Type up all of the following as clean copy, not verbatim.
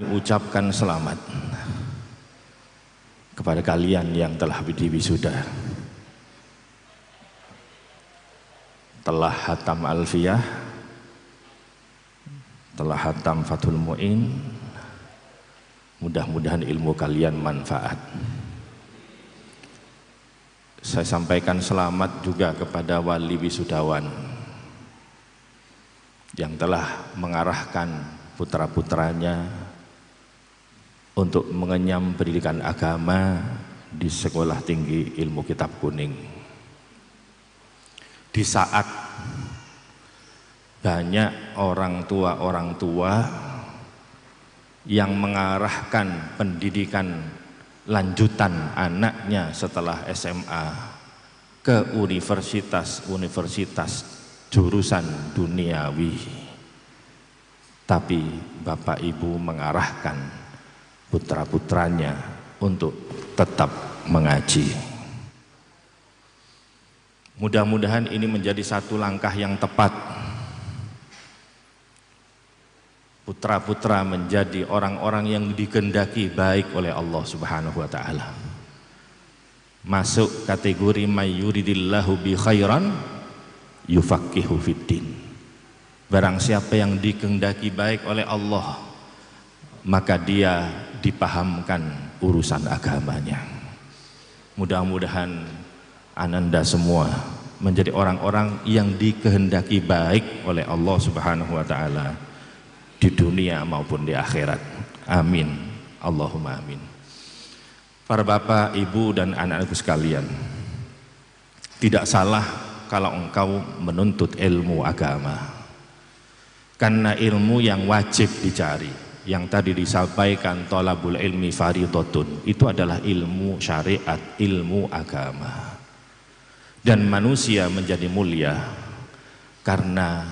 Ucapkan selamat kepada kalian yang telah wisuda, telah hatam Alfiyah, telah hatam Fathul Mu'in. Mudah-mudahan ilmu kalian manfaat. Saya sampaikan selamat juga kepada wali wisudawan yang telah mengarahkan putra-putranya untuk mengenyam pendidikan agama di Sekolah Tinggi Ilmu Kitab Kuning. Di saat banyak orang tua yang mengarahkan pendidikan lanjutan anaknya setelah SMA ke universitas jurusan duniawi, tapi Bapak Ibu mengarahkan putra-putranya untuk tetap mengaji. Mudah-mudahan ini menjadi satu langkah yang tepat. Putra-putra menjadi orang-orang yang dikehendaki baik oleh Allah Subhanahu wa taala. Masuk kategori may yuridillahu bi khairan yufaqihu fiddin. Barang siapa yang dikehendaki baik oleh Allah, maka dia dipahamkan urusan agamanya. Mudah-mudahan Ananda semua menjadi orang-orang yang dikehendaki baik oleh Allah Subhanahu wa taala di dunia maupun di akhirat. Amin. Allahumma amin. Para bapak, ibu dan anak-anakku sekalian, tidak salah kalau engkau menuntut ilmu agama, karena ilmu yang wajib dicari, yang tadi disampaikan thalabul ilmi fardhatun, itu adalah ilmu syariat, ilmu agama. Dan manusia menjadi mulia karena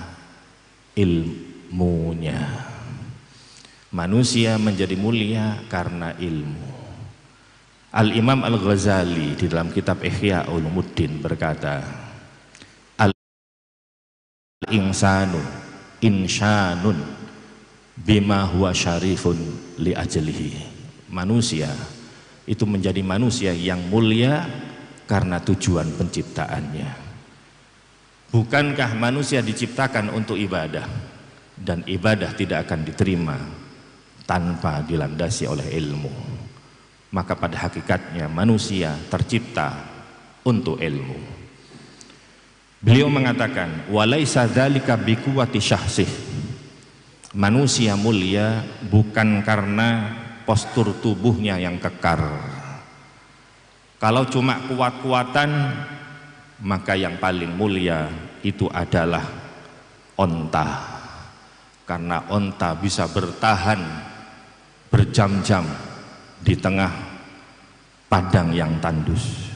ilmunya. Manusia menjadi mulia karena ilmu. Al-Imam Al-Ghazali di dalam kitab Ihya Ulumuddin berkata, al-insanu insyanun bima huwa syarifun li ajlihi. Manusia itu menjadi manusia yang mulia karena tujuan penciptaannya. Bukankah manusia diciptakan untuk ibadah, dan ibadah tidak akan diterima tanpa dilandasi oleh ilmu? Maka pada hakikatnya manusia tercipta untuk ilmu. Beliau mengatakan, walaisa dzalika biquwwati syahsih. Manusia mulia bukan karena postur tubuhnya yang kekar. Kalau cuma kuat-kuatan, maka yang paling mulia itu adalah onta. Karena onta bisa bertahan berjam-jam di tengah padang yang tandus.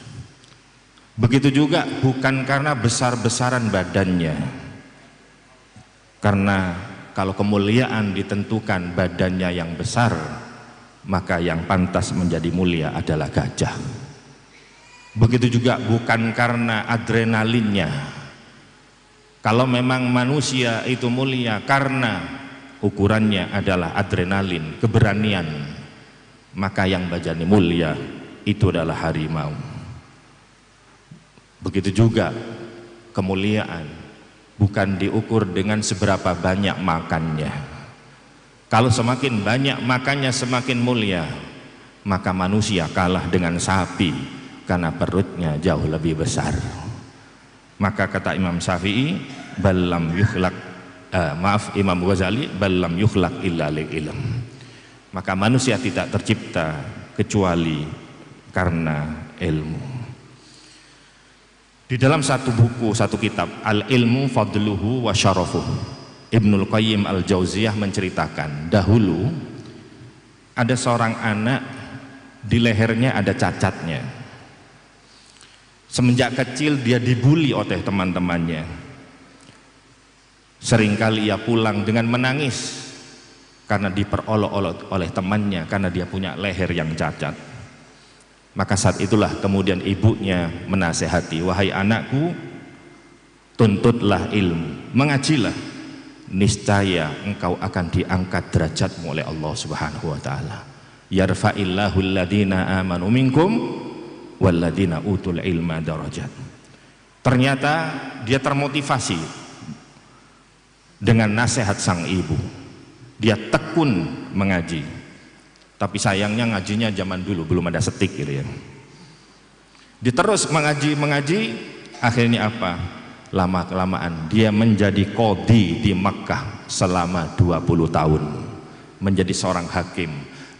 Begitu juga bukan karena besar-besaran badannya. Karena kalau kemuliaan ditentukan badannya yang besar, maka yang pantas menjadi mulia adalah gajah. Begitu juga bukan karena adrenalinnya. Kalau memang manusia itu mulia karena ukurannya adalah adrenalin, keberanian, maka yang menjadi mulia itu adalah harimau. Begitu juga kemuliaan bukan diukur dengan seberapa banyak makannya. Kalau semakin banyak makannya semakin mulia, maka manusia kalah dengan sapi karena perutnya jauh lebih besar. Maka kata Imam Syafi'i, ballam yukhlaq, Imam Ghazali, ballam yukhlaq illa lil ilm. Maka manusia tidak tercipta kecuali karena ilmu. Di dalam satu buku, satu kitab, Al-Ilmu Fadluhu wa Syarafuh, Ibnul Qayyim Al-Jauziyah menceritakan, dahulu ada seorang anak, di lehernya ada cacatnya. Semenjak kecil dia dibuli oleh teman-temannya. Seringkali ia pulang dengan menangis karena diperolok-olok oleh temannya karena dia punya leher yang cacat. Maka saat itulah kemudian ibunya menasehati, wahai anakku, tuntutlah ilmu, mengajilah. niscaya engkau akan diangkat derajatmu oleh Allah Subhanahu wa taala. Yarfa'illahu alladhina amanu minkum walladhina utul ilma darajat. Ternyata dia termotivasi dengan nasihat sang ibu. Dia tekun mengaji. Tapi sayangnya ngajinya zaman dulu belum ada setik gitu ya. Dia terus mengaji, akhirnya apa? Lama-kelamaan dia menjadi qadhi di Makkah selama 20 tahun, menjadi seorang hakim,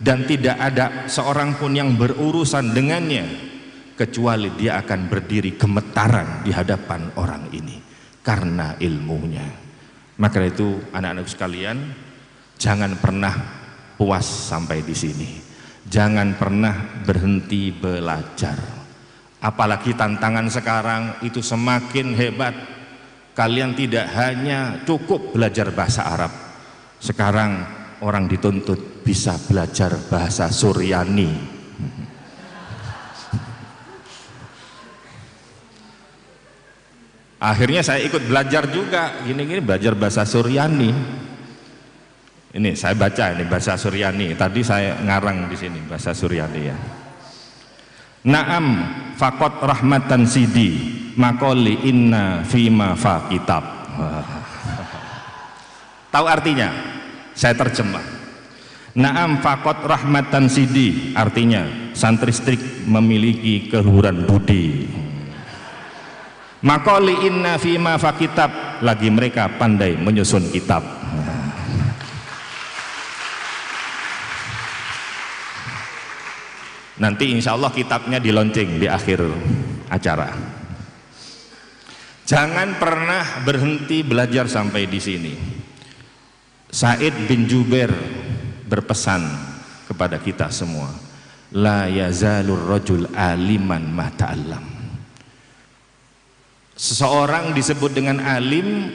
dan tidak ada seorang pun yang berurusan dengannya kecuali dia akan berdiri gemetaran di hadapan orang ini karena ilmunya. Maka itu anak-anakku sekalian, jangan pernah puas sampai di sini, jangan pernah berhenti belajar. Apalagi tantangan sekarang itu semakin hebat. Kalian tidak hanya cukup belajar bahasa Arab, sekarang orang dituntut bisa belajar bahasa Suryani. Akhirnya saya ikut belajar juga, gini-gini belajar bahasa Suryani. Ini saya baca ini bahasa Suryani. Tadi saya ngarang di sini bahasa Suryani ya. Naam faqat rahmatan sidi maqali inna fima fa kitab. Tahu artinya? Saya terjemah. Naam faqat rahmatan sidi, artinya santri strik memiliki keluhuran budi. Maqali inna fima fa kitab, lagi mereka pandai menyusun kitab. Nanti insya Allah kitabnya di launching di akhir acara. Jangan pernah berhenti belajar sampai di sini. Said bin Jubair berpesan kepada kita semua, la yazalur rajul aliman ma ta'allam. Seseorang disebut dengan alim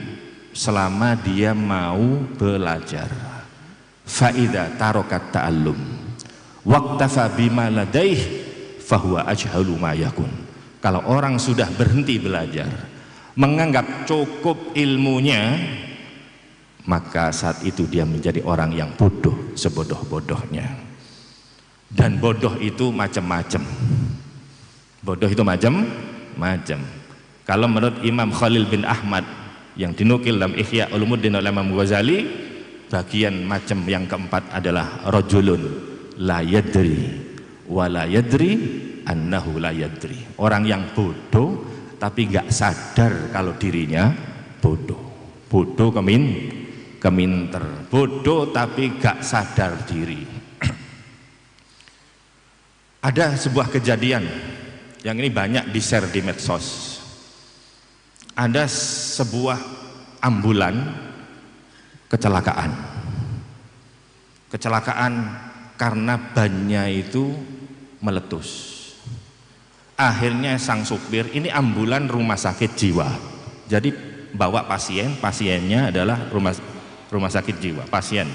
selama dia mau belajar. Fa idza tarakat ta'allum waqtafa bima ladaih fahuwa ajhalu ma yakun. Kalau orang sudah berhenti belajar, menganggap cukup ilmunya, maka saat itu dia menjadi orang yang bodoh sebodoh-bodohnya. Dan bodoh itu macam-macam. Bodoh itu macam-macam. Kalau menurut Imam Khalil bin Ahmad yang dinukil dalam Ihya Ulumuddin oleh Imam Ghazali, bagian macam yang keempat adalah rajulun la yadri wa la yadri annahu la yadri. Orang yang bodoh tapi gak sadar kalau dirinya bodoh. Bodoh keminter. Bodoh tapi gak sadar diri. Ada sebuah kejadian yang ini banyak di-share di medsos. Ada sebuah ambulan kecelakaan karena bannya itu meletus. Akhirnya sang supir, ini ambulan rumah sakit jiwa, jadi bawa pasiennya adalah rumah sakit jiwa, pasien.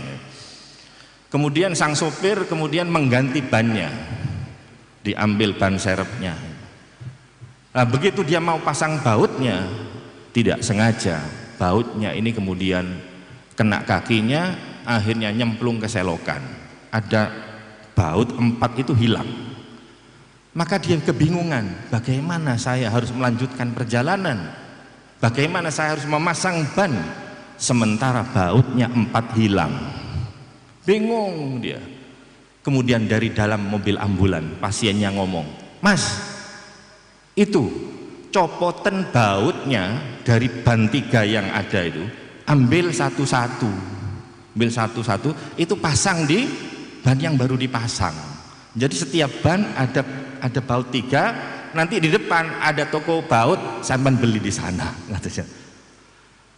Kemudian sang supir mengganti bannya, diambil ban serepnya. Nah, begitu dia mau pasang bautnya, tidak sengaja bautnya ini kemudian kena kakinya, akhirnya nyemplung ke selokan. Ada baut 4 itu hilang. Maka dia kebingungan, bagaimana saya harus melanjutkan perjalanan, bagaimana saya harus memasang ban sementara bautnya 4 hilang. Bingung dia. Kemudian dari dalam mobil ambulan pasiennya ngomong, "Mas, itu copotan bautnya dari ban 3 yang ada itu, ambil satu-satu, itu pasang di ban yang baru dipasang. Jadi setiap ban ada baut 3, nanti di depan ada toko baut, sampean beli di sana."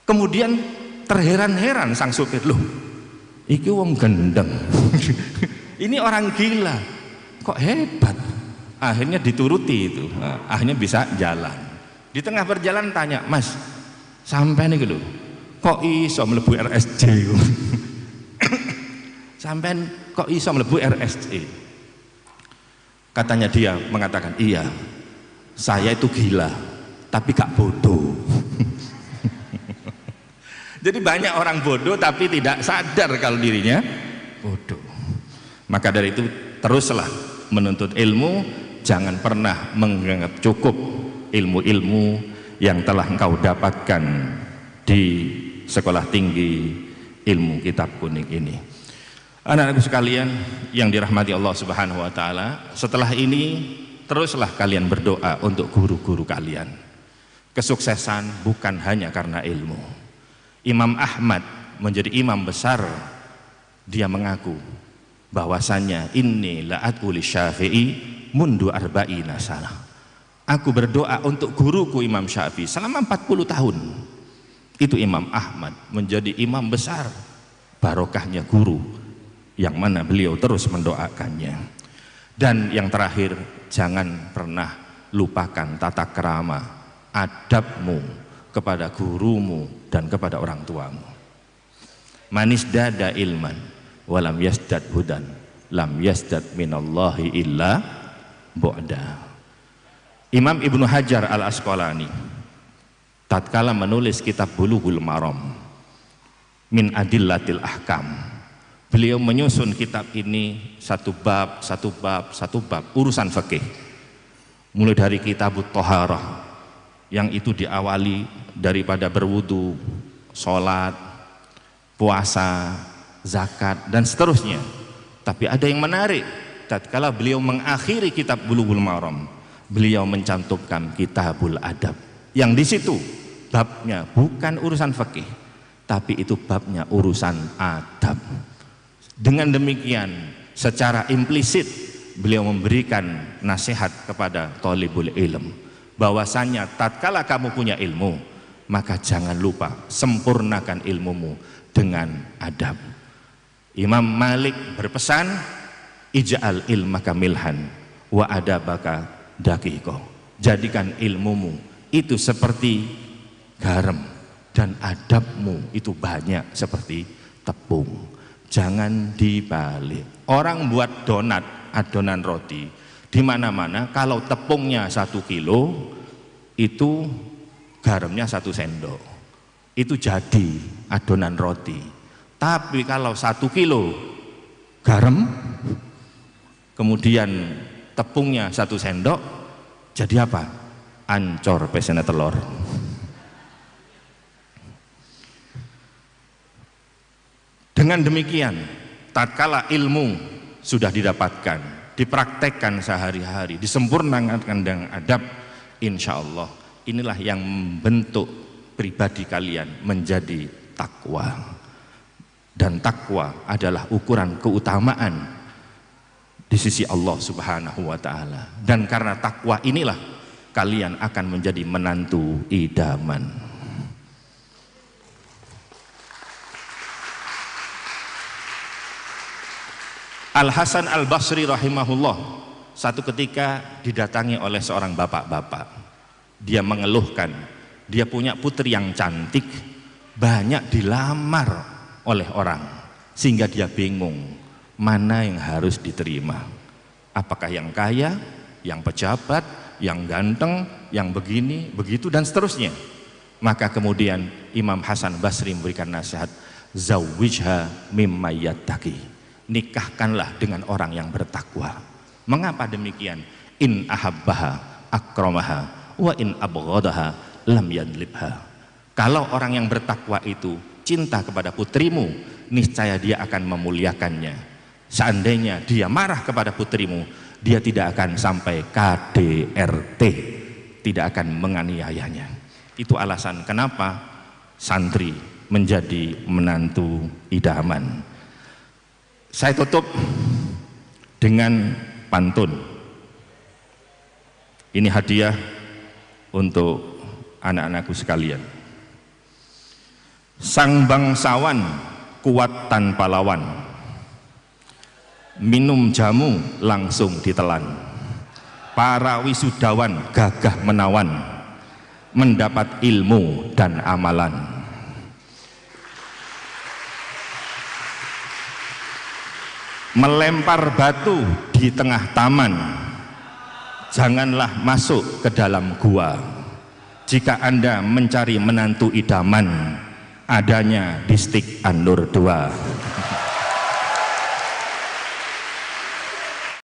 Kemudian terheran-heran sang supir, "Loh, iki wong gendeng." Ini orang gila, kok hebat. Akhirnya dituruti itu, akhirnya bisa jalan. Di tengah perjalanan tanya, "Mas, sampean iki lho, kok iso mlebu RSJ?" "Sampean kok iso mlebu RSJ?" Katanya dia mengatakan, "Iya, saya itu gila tapi gak bodoh." Jadi banyak orang bodoh tapi tidak sadar kalau dirinya bodoh. Maka dari itu teruslah menuntut ilmu, jangan pernah menganggap cukup ilmu-ilmu yang telah engkau dapatkan di sekolah tinggi ilmu kitab kuning ini. Anak-anakku sekalian yang dirahmati Allah Subhanahu wa taala, setelah ini teruslah kalian berdoa untuk guru-guru kalian. Kesuksesan bukan hanya karena ilmu. Imam Ahmad menjadi imam besar, dia mengaku bahwasannya inni la'ad'u li Syafi'i mundu arba'ina sanah. Aku berdoa untuk guruku Imam Syafi'i selama 40 tahun. Itu Imam Ahmad menjadi imam besar, barokahnya guru yang mana beliau terus mendoakannya. Dan yang terakhir, jangan pernah lupakan tata krama, adabmu kepada gurumu dan kepada orang tuamu. Manis dada ilman walam yasdad hudan lam yasdad minallahi illa bu'da. Imam Ibnu Hajar Al-Asqalani tatkala menulis kitab Bulughul Maram min adillatil ahkam, beliau menyusun kitab ini satu bab urusan fikih, mulai dari kitabut Thaharah yang itu diawali daripada berwudu, sholat, puasa, zakat dan seterusnya. Tapi ada yang menarik, tatkala beliau mengakhiri kitab Bulughul Maram, beliau mencantumkan kitabul adab, yang di situ babnya bukan urusan fikih, tapi itu babnya urusan adab. Dengan demikian secara implisit beliau memberikan nasihat kepada thalibul ilm bahwasanya tatkala kamu punya ilmu, maka jangan lupa sempurnakan ilmumu dengan adab. Imam Malik berpesan, ij'al ilmaka milhan wa adabaka daqiqo. Jadikan ilmumu itu seperti garam dan adabmu itu banyak seperti tepung. Jangan dibalik. Orang buat donat, adonan roti, di mana-mana kalau tepungnya 1 kilo, itu garamnya 1 sendok, itu jadi adonan roti. Tapi kalau 1 kilo garam, kemudian tepungnya 1 sendok, jadi apa? Ancor pesene telur. Dengan demikian, tatkala ilmu sudah didapatkan, dipraktekkan sehari-hari, disempurnakan dengan adab, insya Allah inilah yang membentuk pribadi kalian menjadi takwa. Dan takwa adalah ukuran keutamaan di sisi Allah Subhanahu wa taala. Dan karena takwa inilah kalian akan menjadi menantu idaman. Al-Hasan Al-Basri rahimahullah satu ketika didatangi oleh seorang bapak-bapak. Dia mengeluhkan, dia punya putri yang cantik, banyak dilamar oleh orang, sehingga dia bingung mana yang harus diterima. Apakah yang kaya, yang pejabat, yang ganteng, yang begini, begitu dan seterusnya. Maka kemudian Imam Hasan Basri memberikan nasihat, zawwijha mimma yattaqi. Nikahkanlah dengan orang yang bertakwa. Mengapa demikian? In ahabbaha akramaha wa in abghadaha lam yadlibha. Kalau orang yang bertakwa itu cinta kepada putrimu, niscaya dia akan memuliakannya. Seandainya dia marah kepada putrimu, dia tidak akan sampai KDRT, tidak akan menganiayanya. Itu alasan kenapa santri menjadi menantu idaman. Saya tutup dengan pantun. Ini hadiah untuk anak-anakku sekalian. Sang bangsawan kuat tanpa lawan, minum jamu langsung ditelan. Para wisudawan gagah menawan, mendapat ilmu dan amalan. Melempar batu di tengah taman, janganlah masuk ke dalam gua. Jika Anda mencari menantu idaman, adanya di Stik An-Nur 2.